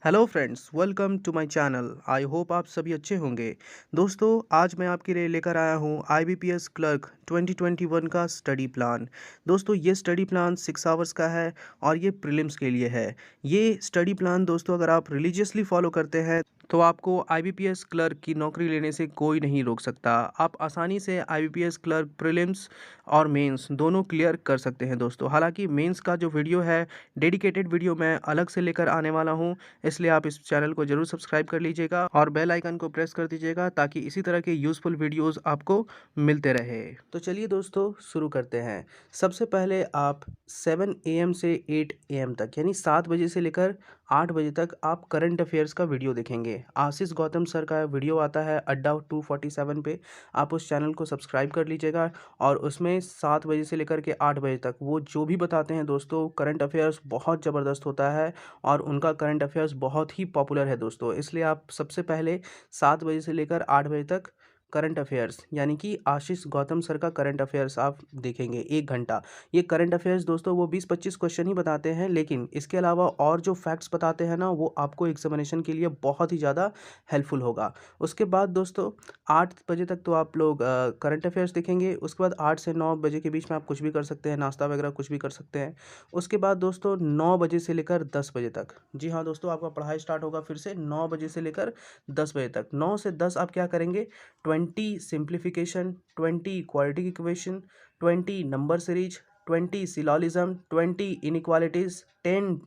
Hello friends, welcome to my channel. I hope आप सभी अच्छे होंगे। दोस्तों, आज मैं आपके लिए लेकर आया हूँ आईबीपीएस क्लर्क 2021 का स्टडी प्लान। दोस्तों, ये स्टडी प्लान 6 आवर्स का है और ये प्रीलिम्स के लिए है। ये स्टडी प्लान दोस्तों अगर आप रिलीजियसली फॉलो करते हैं तो आपको आईबीपीएस क्लर्क की नौकरी लेने से कोई नहीं रोक सकता। आप आसानी से आईबीपीएस क्लर्क प्रीलिम्स और मेंस दोनों क्लियर कर सकते हैं दोस्तों। हालांकि मेंस का जो वीडियो है, डेडिकेटेड वीडियो मैं अलग से लेकर आने वाला हूं, इसलिए आप इस चैनल को जरूर सब्सक्राइब कर लीजिएगा और बेल आइकन को प्रेस कर दीजिएगा ताकि इसी तरह के यूज़फुल वीडियोस आपको मिलते रहे। तो चलिए दोस्तों, शुरू करते हैं। सबसे पहले आप 7 AM से 8 AM तक, यानी 7 बजे से लेकर 8 बजे तक आप करंट अफेयर्स का वीडियो देखेंगे। आशीष गौतम सर का वीडियो आता है अड्डा 247 पे, आप उस चैनल को सब्सक्राइब कर लीजिएगा और उसमें 7 बजे से लेकर के 8 बजे तक वो जो भी बताते हैं दोस्तों, करंट अफेयर्स बहुत ज़बरदस्त होता है और उनका करंट अफेयर्स बहुत ही पॉपुलर है दोस्तों। इसलिए आप सबसे पहले 7 बजे से लेकर 8 बजे तक करंट अफेयर्स, यानी कि आशीष गौतम सर का करंट अफेयर्स आप देखेंगे 1 घंटा। ये करंट अफेयर्स दोस्तों वो 20-25 क्वेश्चन ही बताते हैं, लेकिन इसके अलावा और जो फैक्ट्स बताते हैं ना, वो आपको एग्जामिनेशन के लिए बहुत ही ज़्यादा हेल्पफुल होगा। उसके बाद दोस्तों 8 बजे तक तो आप लोग करंट अफेयर्स देखेंगे। उसके बाद 8 से 9 बजे के बीच में आप कुछ भी कर सकते हैं, नाश्ता वगैरह कुछ भी कर सकते हैं। उसके बाद दोस्तों 9 बजे से लेकर 10 बजे तक, जी हाँ दोस्तों, आपका पढ़ाई स्टार्ट होगा फिर से 9 बजे से लेकर 10 बजे तक। 9 से 10 आप क्या करेंगे? 20 simplification, 20 quadratic equation, 20 number series, 20 syllogism, 20 inequalities, 10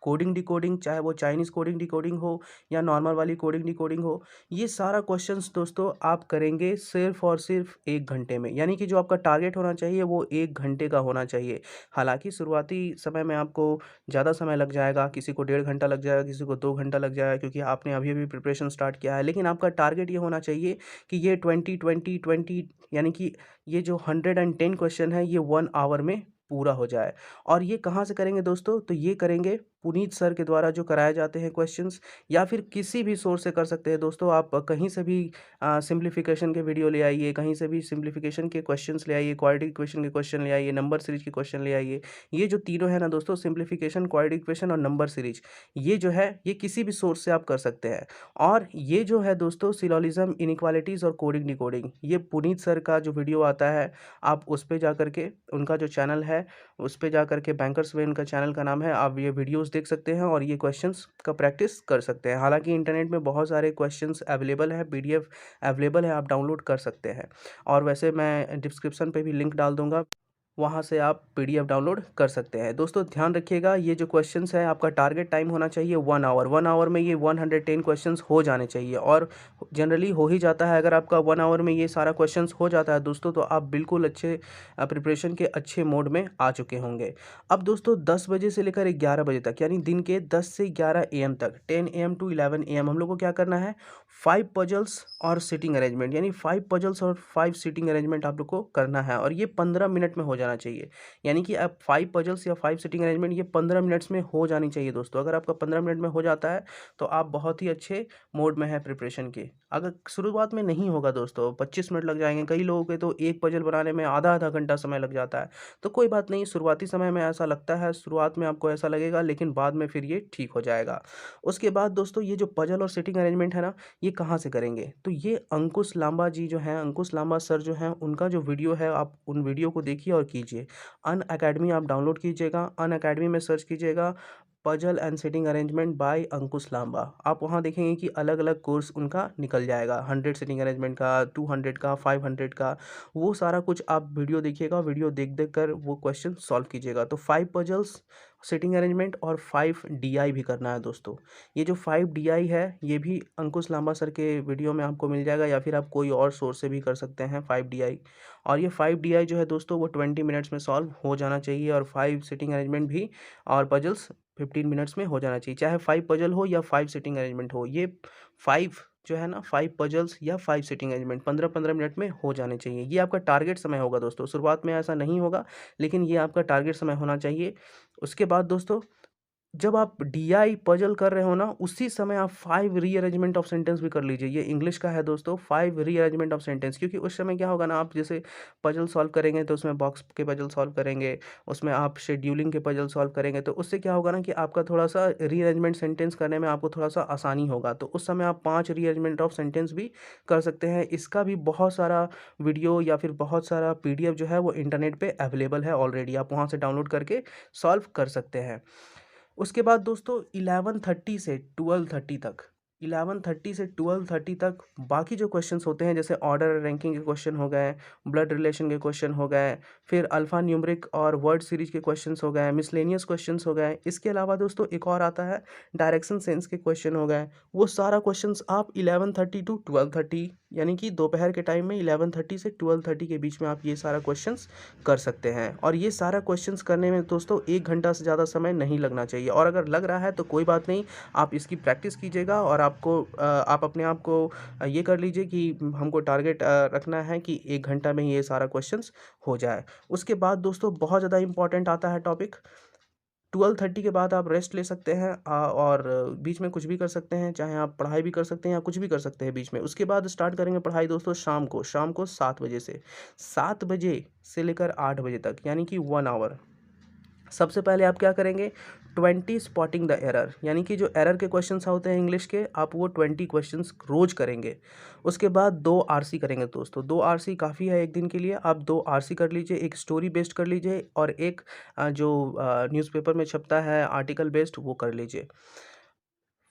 coding decoding, चाहे वो चाइनीज़ कोडिंग डिकोडिंग हो या नॉर्मल वाली कोडिंग डिकोडिंग हो। ये सारा क्वेश्चंस दोस्तों आप करेंगे सिर्फ और सिर्फ 1 घंटे में, यानी कि जो आपका टारगेट होना चाहिए वो 1 घंटे का होना चाहिए। हालांकि शुरुआती समय में आपको ज़्यादा समय लग जाएगा, किसी को 1.5 घंटा लग जाएगा, किसी को 2 घंटा लग जाएगा, क्योंकि आपने अभी अभी प्रिपरेशन स्टार्ट किया है। लेकिन आपका टारगेट ये होना चाहिए कि ये 20 यानी कि ये जो 110 क्वेश्चन है ये 1 आवर में पूरा हो जाए। और ये कहाँ से करेंगे दोस्तों? तो ये करेंगे पुनीत सर के द्वारा जो कराए जाते हैं क्वेश्चंस, या फिर किसी भी सोर्स से कर सकते हैं दोस्तों। आप कहीं से भी सिंप्लीफिकेशन के वीडियो ले आइए, कहीं से भी सिंप्लीफिकेशन के क्वेश्चंस ले आइए, क्वाड्रेटिक इक्वेशन के क्वेश्चन ले आइए, नंबर सीरीज के क्वेश्चन ले आइए। ये जो तीनों है ना दोस्तों, सिंप्लीफिकेशन, क्वाड्रेटिक इक्वेशन और नंबर सीरीज, ये जो है ये किसी भी सोर्स से आप कर सकते हैं। और ये जो है दोस्तों सिलोलिज्म, इनइक्वालिटीज़ और कोडिंग डिकोडिंग, ये पुनीत सर का जो वीडियो आता है, आप उस पे जा करके, उनका जो चैनल है उस पे जा करके, बैंकर्स वे उनका चैनल का नाम है, आप ये वीडियोस देख सकते हैं और ये क्वेश्चंस का प्रैक्टिस कर सकते हैं। हालांकि इंटरनेट में बहुत सारे क्वेश्चंस अवेलेबल है, पीडीएफ अवेलेबल है, आप डाउनलोड कर सकते हैं। और वैसे मैं डिस्क्रिप्शन पे भी लिंक डाल दूंगा, वहाँ से आप पीडीएफ डाउनलोड कर सकते हैं। दोस्तों ध्यान रखिएगा, ये जो क्वेश्चंस है आपका टारगेट टाइम होना चाहिए 1 आवर। 1 आवर में ये 110 क्वेश्चंस हो जाने चाहिए, और जनरली हो ही जाता है। अगर आपका 1 आवर में ये सारा क्वेश्चंस हो जाता है दोस्तों, तो आप बिल्कुल अच्छे प्रिपरेशन के अच्छे मोड में आ चुके होंगे। अब दोस्तों 10 बजे से लेकर 11 बजे तक, यानी दिन के 10 से 11 AM तक, 10 AM to 11 AM, हम लोग को क्या करना है? 5 पजल्स और सिटिंग अरेंजमेंट, यानी 5 पजल्स और 5 सिटिंग अरेंजमेंट आप लोग को करना है, और ये 15 मिनट में हो जाना चाहिए। यानी कि आप 5 पजल्स या 5 सिटिंग अरेंजमेंट ये 15 मिनट्स में हो जानी चाहिए दोस्तों। अगर आपका 15 मिनट में हो जाता है तो आप बहुत ही अच्छे मोड में हैं प्रिपरेशन के। अगर शुरुआत में नहीं होगा दोस्तों, 25 मिनट लग जाएंगे, कई लोगों के तो एक पजल बनाने में आधा आधा घंटा समय लग जाता है। तो कोई बात नहीं, शुरुआती समय में ऐसा लगता है, शुरुआत में आपको ऐसा लगेगा, लेकिन बाद में फिर ये ठीक हो जाएगा। उसके बाद दोस्तों ये जो पजल और सिटिंग अरेंजमेंट है ना, ये कहाँ से करेंगे? तो ये अंकुश लांबा जी जो हैं, अंकुश लांबा सर जो हैं, उनका जो वीडियो है, आप उन वीडियो को देखिए और कीजिए। अन अकेडमी आप डाउनलोड कीजिएगा, अन अकेडमी में सर्च कीजिएगा puzzle and sitting arrangement by Ankush Lamba. आप वहाँ देखेंगे कि अलग अलग कोर्स उनका निकल जाएगा, 100 सिटिंग अरेंजमेंट का, 200 का, 500 का, वो सारा कुछ आप वीडियो देखिएगा। वीडियो देख देख कर वो क्वेश्चन सॉल्व कीजिएगा। तो 5 पजल्स, सिटिंग अरेंजमेंट और 5 DI भी करना है दोस्तों। ये जो 5 DI है ये भी अंकुश लांबा सर के वीडियो में आपको मिल जाएगा, या फिर आप कोई और सोर्स से भी कर सकते हैं 5 DI। और ये 5 DI जो है दोस्तों वो 20 मिनट्स में सॉल्व हो जाना चाहिए, और 5 सिटिंग अरेंजमेंट भी और पजल्स 15 मिनट्स में हो जाना चाहिए। चाहे 5 पजल हो या 5 सिटिंग अरेंजमेंट हो, ये 5 जो है ना, 5 पजल्स या 5 सिटिंग अरेंजमेंट 15-15 मिनट में हो जाने चाहिए। ये आपका टारगेट समय होगा दोस्तों। शुरुआत में ऐसा नहीं होगा, लेकिन ये आपका टारगेट समय होना चाहिए। उसके बाद दोस्तों जब आप डीआई पजल कर रहे हो ना, उसी समय आप 5 रीअरेंजमेंट ऑफ सेंटेंस भी कर लीजिए। ये इंग्लिश का है दोस्तों, 5 रीअरेंजमेंट ऑफ सेंटेंस, क्योंकि उस समय क्या होगा ना, आप जैसे पजल सॉल्व करेंगे तो उसमें बॉक्स के पजल सॉल्व करेंगे, उसमें आप शेड्यूलिंग के पजल सॉल्व करेंगे, तो उससे क्या होगा ना कि आपका थोड़ा-सा रीअरेंजमेंट सेंटेंस करने में आपको थोड़ा-सा आसानी होगा। तो उस समय आप 5 रीअरेंजमेंट ऑफ सेंटेंस भी कर सकते हैं। इसका भी बहुत सारा वीडियो या फिर बहुत सारा पीडीएफ जो है वो इंटरनेट पे अवेलेबल है ऑलरेडी, आप वहाँ से डाउनलोड करके सॉल्व कर सकते हैं। उसके बाद दोस्तों 11:30 से 12:30 तक, 11:30 से 12:30 तक बाकी जो क्वेश्चंस होते हैं, जैसे ऑर्डर रैंकिंग के क्वेश्चन हो गए, ब्लड रिलेशन के क्वेश्चन हो गए, फिर अल्फा न्यूमरिक और वर्ड सीरीज के क्वेश्चंस हो गए, मिसलेनियस क्वेश्चंस हो गए। इसके अलावा दोस्तों एक और आता है, डायरेक्शन सेंस के क्वेश्चन हो गए। वो सारा क्वेश्चंस आप 11:30 टू 12:30, यानी कि दोपहर के टाइम में 11:30 से 12:30 के बीच में आप ये सारा क्वेश्चंस कर सकते हैं। और ये सारा क्वेश्चंस करने में दोस्तों 1 घंटा से ज़्यादा समय नहीं लगना चाहिए, और अगर लग रहा है तो कोई बात नहीं, आप इसकी प्रैक्टिस कीजिएगा, और आप अपने आप को ये कर लीजिए कि हमको टारगेट रखना है कि 1 घंटा में ही ये सारा क्वेश्चंस हो जाए। उसके बाद दोस्तों बहुत ज़्यादा इंपॉर्टेंट आता है टॉपिक, 12:30 के बाद आप रेस्ट ले सकते हैं, और बीच में कुछ भी कर सकते हैं, चाहे आप पढ़ाई भी कर सकते हैं या कुछ भी कर सकते हैं बीच में। उसके बाद स्टार्ट करेंगे पढ़ाई दोस्तों शाम को 7 बजे से, 7 बजे से लेकर 8 बजे तक, यानी कि 1 आवर। सबसे पहले आप क्या करेंगे, 20 स्पॉटिंग द एरर, यानी कि जो एरर के क्वेश्चंस होते हैं इंग्लिश के, आप वो 20 क्वेश्चंस रोज करेंगे। उसके बाद 2 आरसी करेंगे दोस्तों, 2 आरसी काफ़ी है एक दिन के लिए, आप 2 आरसी कर लीजिए, एक स्टोरी बेस्ड कर लीजिए, और एक जो न्यूज़पेपर में छपता है आर्टिकल बेस्ड, वो कर लीजिए।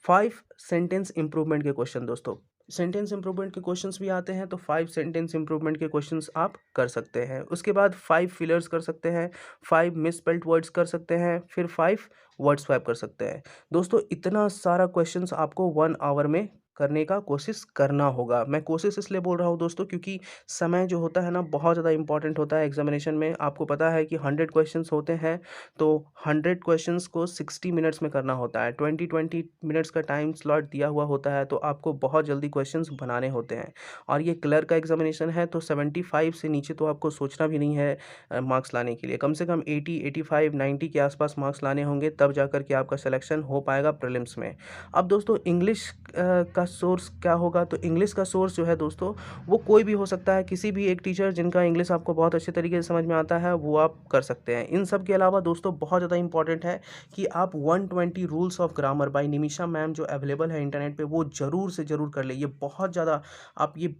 5 सेंटेंस इंप्रूवमेंट के क्वेश्चन दोस्तों, सेंटेंस इंप्रूवमेंट के क्वेश्चंस भी आते हैं, तो 5 सेंटेंस इंप्रूवमेंट के क्वेश्चंस आप कर सकते हैं। उसके बाद 5 फिलर्स कर सकते हैं, 5 मिसस्पेल्ड वर्ड्स कर सकते हैं, फिर 5 वर्ड स्वैप कर सकते हैं। दोस्तों इतना सारा क्वेश्चंस आपको 1 आवर में करने का कोशिश करना होगा। मैं कोशिश इसलिए बोल रहा हूँ दोस्तों, क्योंकि समय जो होता है ना बहुत ज़्यादा इंपॉर्टेंट होता है एग्जामिनेशन में। आपको पता है कि 100 क्वेश्चंस होते हैं, तो 100 क्वेश्चंस को 60 मिनट्स में करना होता है, 20-20 मिनट्स का टाइम स्लॉट दिया हुआ होता है, तो आपको बहुत जल्दी क्वेश्चंस बनाने होते हैं। और ये क्लर्क का एग्जामिनेशन है, तो 75 से नीचे तो आपको सोचना भी नहीं है मार्क्स लाने के लिए। कम से कम 80, 85, 90 के आसपास मार्क्स लाने होंगे, तब जाकर के आपका सिलेक्शन हो पाएगा प्रीलिम्स में। अब दोस्तों इंग्लिश का सोर्स क्या होगा, तो इंग्लिश का सोर्स जो है दोस्तों, वो कोई भी हो सकता है, किसी भी एक टीचर जिनका इंग्लिश आपको बहुत अच्छे तरीके से समझ में आता है, वो आप कर सकते हैं। इन सब के अलावा दोस्तों बहुत ज़्यादा इंपॉर्टेंट है कि आप 120 rules of grammar bye Nimisha ma'am जो अवेलेबल है इंटरनेट पे, वो ज़रूर से ज़रूर कर ले। ये बहुत ज़्यादा, आप ये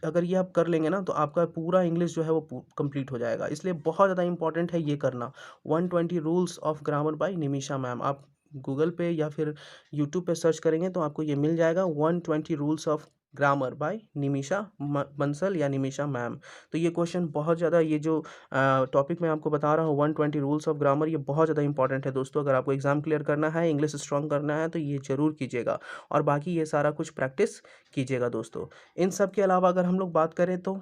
अगर ये आप कर लेंगे ना, तो आपका पूरा इंग्लिश जो है वो कंप्लीट हो जाएगा। इसलिए बहुत ज़्यादा इंपॉर्टेंट है ये करना, 120 rules of grammar bye Nimisha ma'am. आप गूगल पे या फिर यूट्यूब पे सर्च करेंगे तो आपको ये मिल जाएगा, 120 rules of grammar bye Nimisha Bansal या निमिषा मैम। तो ये क्वेश्चन बहुत ज़्यादा, ये जो टॉपिक मैं आपको बता रहा हूँ 120 रूल्स ऑफ ग्रामर, ये बहुत ज़्यादा इंपॉर्टेंट है दोस्तों। अगर आपको एग्जाम क्लियर करना है, इंग्लिश स्ट्रांग करना है, तो ये जरूर कीजिएगा, और बाकी ये सारा कुछ प्रैक्टिस कीजिएगा दोस्तों। इन सब के अलावा अगर हम लोग बात करें तो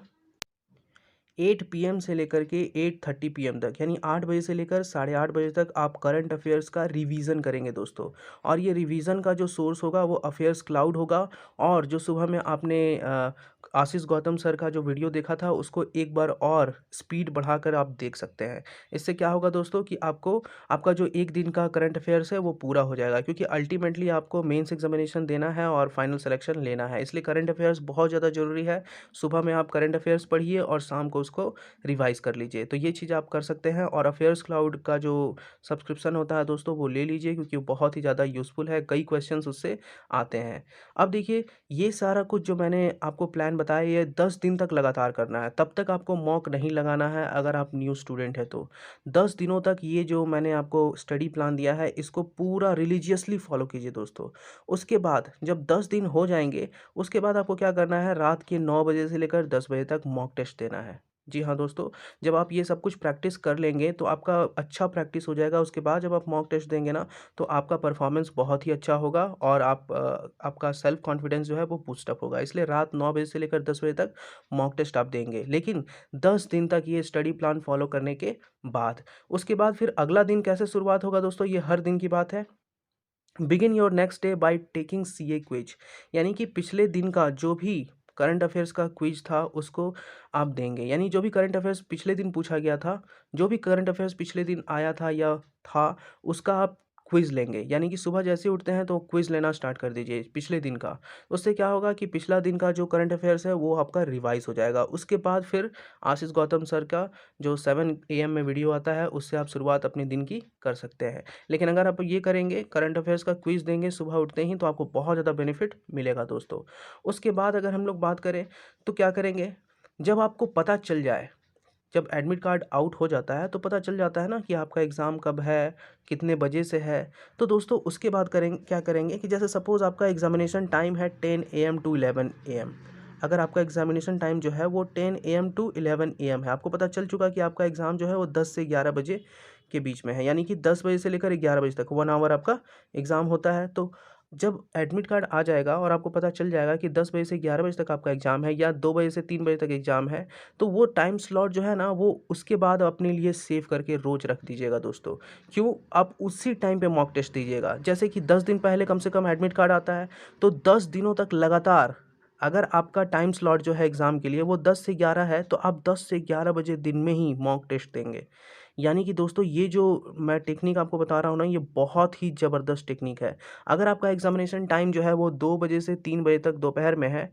8 पीएम से लेकर के 8:30 पीएम तक, यानी 8 बजे से लेकर 8:30 बजे तक आप करंट अफेयर्स का रिवीजन करेंगे दोस्तों। और ये रिवीजन का जो सोर्स होगा वो अफेयर्स क्लाउड होगा, और जो सुबह में आपने आशीष गौतम सर का जो वीडियो देखा था, उसको एक बार और स्पीड बढ़ाकर आप देख सकते हैं। इससे क्या होगा दोस्तों कि आपको आपका जो एक दिन का करंट अफेयर्स है वो पूरा हो जाएगा, क्योंकि अल्टीमेटली आपको मेंस एग्जामिनेशन देना है और फाइनल सिलेक्शन लेना है। इसलिए करंट अफेयर्स बहुत ज़्यादा ज़रूरी है। सुबह में आप करंट अफेयर्स पढ़िए और शाम को उसको रिवाइज कर लीजिए, तो ये चीज़ आप कर सकते हैं। और अफेयर्स क्लाउड का जो सब्सक्रिप्शन होता है दोस्तों, वो ले लीजिए, क्योंकि वो बहुत ही ज़्यादा यूज़फुल है, कई क्वेश्चंस उससे आते हैं। अब देखिए, ये सारा कुछ जो मैंने आपको प्लान बताया, ये 10 दिन तक लगातार करना है, तब तक आपको मॉक नहीं लगाना है अगर आप न्यू स्टूडेंट है तो। 10 दिनों तक ये जो मैंने आपको स्टडी प्लान दिया है, इसको पूरा रिलीजियसली फॉलो कीजिए दोस्तों। उसके बाद जब 10 दिन हो जाएंगे, उसके बाद आपको क्या करना है, रात के 9 बजे से लेकर 10 बजे तक मॉक टेस्ट देना है। जी हाँ दोस्तों, जब आप ये सब कुछ प्रैक्टिस कर लेंगे तो आपका अच्छा प्रैक्टिस हो जाएगा। उसके बाद जब आप मॉक टेस्ट देंगे ना, तो आपका परफॉर्मेंस बहुत ही अच्छा होगा, और आपका सेल्फ कॉन्फिडेंस जो है वो बूस्ट अप होगा। इसलिए रात 9 बजे से लेकर 10 बजे तक मॉक टेस्ट आप देंगे, लेकिन 10 दिन तक ये स्टडी प्लान फॉलो करने के बाद। उसके बाद फिर अगला दिन कैसे शुरुआत होगा दोस्तों, ये हर दिन की बात है। Begin your next day by taking CA quiz, यानी कि पिछले दिन का जो भी करंट अफेयर्स का क्विज था उसको आप देंगे। यानी जो भी करंट अफेयर्स पिछले दिन पूछा गया था, जो भी करंट अफेयर्स पिछले दिन आया था या था, उसका आप क्विज़ लेंगे, यानी कि सुबह जैसे ही उठते हैं तो क्विज़ लेना स्टार्ट कर दीजिए पिछले दिन का। उससे क्या होगा कि पिछला दिन का जो करंट अफ़ेयर्स है वो आपका रिवाइज़ हो जाएगा। उसके बाद फिर आशीष गौतम सर का जो 7 एएम में वीडियो आता है उससे आप शुरुआत अपने दिन की कर सकते हैं। लेकिन अगर आप ये करेंगे, करंट अफ़ेयर्स का क्विज़ देंगे सुबह उठते ही, तो आपको बहुत ज़्यादा बेनिफिट मिलेगा दोस्तों। उसके बाद अगर हम लोग बात करें तो क्या करेंगे, जब आपको पता चल जाए, जब एडमिट कार्ड आउट हो जाता है तो पता चल जाता है ना कि आपका एग्ज़ाम कब है, कितने बजे से है। तो दोस्तों उसके बाद क्या करेंगे कि जैसे सपोज़ आपका एग्ज़ामिनेशन टाइम है 10 एएम टू 11 एएम। अगर आपका एग्ज़ामिनेशन टाइम जो है वो 10 एएम टू 11 एएम है, आपको पता चल चुका कि आपका एग्ज़ाम जो है वो 10 से 11 बजे के बीच में है, यानी कि 10 बजे से लेकर 11 बजे तक 1 आवर आपका एग्ज़ाम होता है। तो जब एडमिट कार्ड आ जाएगा और आपको पता चल जाएगा कि 10 बजे से 11 बजे तक आपका एग्ज़ाम है या 2 बजे से 3 बजे तक एग्ज़ाम है, तो वो टाइम स्लॉट जो है ना वो उसके बाद अपने लिए सेव करके रोज़ रख दीजिएगा दोस्तों। क्यों? आप उसी टाइम पे मॉक टेस्ट दीजिएगा। जैसे कि 10 दिन पहले कम से कम एडमिट कार्ड आता है, तो 10 दिनों तक लगातार अगर आपका टाइम स्लॉट जो है एग्ज़ाम के लिए वो 10 से 11 है, तो आप 10 से 11 बजे दिन में ही मॉक टेस्ट देंगे। यानी कि दोस्तों ये जो मैं टेक्निक आपको बता रहा हूँ ना, ये बहुत ही ज़बरदस्त टेक्निक है। अगर आपका एग्ज़ामिनेशन टाइम जो है वो 2 बजे से 3 बजे तक दोपहर में है,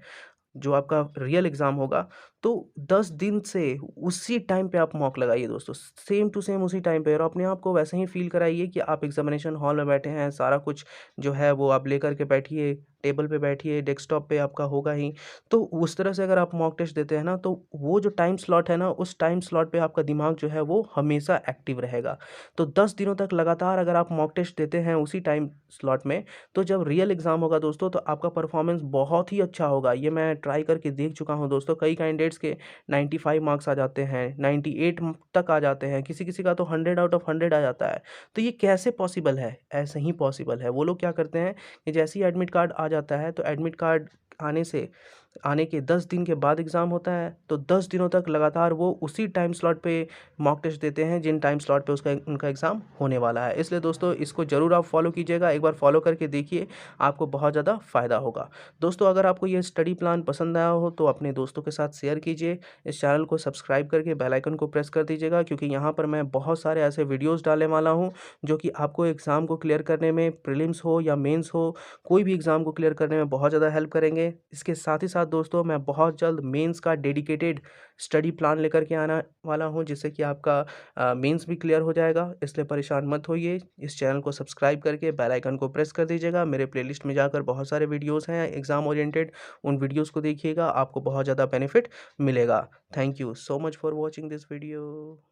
जो आपका रियल एग्ज़ाम होगा, तो 10 दिन से उसी टाइम पे आप मॉक लगाइए दोस्तों। सेम टू सेम उसी टाइम पे, और अपने आप को वैसे ही फ़ील कराइए कि आप एग्ज़ामिनेशन हॉल में बैठे हैं, सारा कुछ जो है वो आप लेकर के बैठिए, टेबल पे बैठिए, डेस्कटॉप पे आपका होगा ही। तो उस तरह से अगर आप मॉक टेस्ट देते हैं ना, तो वो जो टाइम स्लॉट है ना, उस टाइम स्लॉट पे आपका दिमाग जो है वो हमेशा एक्टिव रहेगा। तो 10 दिनों तक लगातार अगर आप मॉक टेस्ट देते हैं उसी टाइम स्लॉट में, तो जब रियल एग्ज़ाम होगा दोस्तों, तो आपका परफॉर्मेंस बहुत ही अच्छा होगा। ये मैं ट्राई करके देख चुका हूँ दोस्तों। कई कैंडिडेट्स के 95 मार्क्स आ जाते हैं, 98 तक आ जाते हैं, किसी-किसी का तो 100 आउट ऑफ 100 आ जाता है। तो ये कैसे पॉसिबल है? ऐसे ही पॉसिबल है। वो लोग क्या करते हैं कि जैसे ही एडमिट कार्ड आ जाता है, तो एडमिट कार्ड आने के 10 दिन के बाद एग्ज़ाम होता है, तो 10 दिनों तक लगातार वो उसी टाइम स्लॉट पे मॉक टेस्ट देते हैं जिन टाइम स्लॉट पे उसका उनका एग्ज़ाम होने वाला है। इसलिए दोस्तों इसको ज़रूर आप फॉलो कीजिएगा, एक बार फॉलो करके देखिए, आपको बहुत ज़्यादा फ़ायदा होगा। दोस्तों अगर आपको ये स्टडी प्लान पसंद आया हो तो अपने दोस्तों के साथ शेयर कीजिए। इस चैनल को सब्सक्राइब करके बेल आइकन को प्रेस कर दीजिएगा, क्योंकि यहाँ पर मैं बहुत सारे ऐसे वीडियोज़ डालने वाला हूँ जो कि आपको एग्ज़ाम को क्लियर करने में, प्रीलिम्स हो या मेंस हो, कोई भी एग्ज़ाम को क्लियर करने में बहुत ज़्यादा हेल्प करेंगे। इसके साथ ही साथ दोस्तों मैं बहुत जल्द मेंस का डेडिकेटेड स्टडी प्लान लेकर के आना वाला हूँ, जिससे कि आपका मेंस भी क्लियर हो जाएगा। इसलिए परेशान मत होइए, इस चैनल को सब्सक्राइब करके बेल आइकन को प्रेस कर दीजिएगा। मेरे प्लेलिस्ट में जाकर बहुत सारे वीडियोज़ हैं एग्ज़ाम ओरिएंटेड, उन वीडियोज़ को देखिएगा, आपको बहुत ज़्यादा बेनिफिट मिलेगा। Thank you so much for watching this video.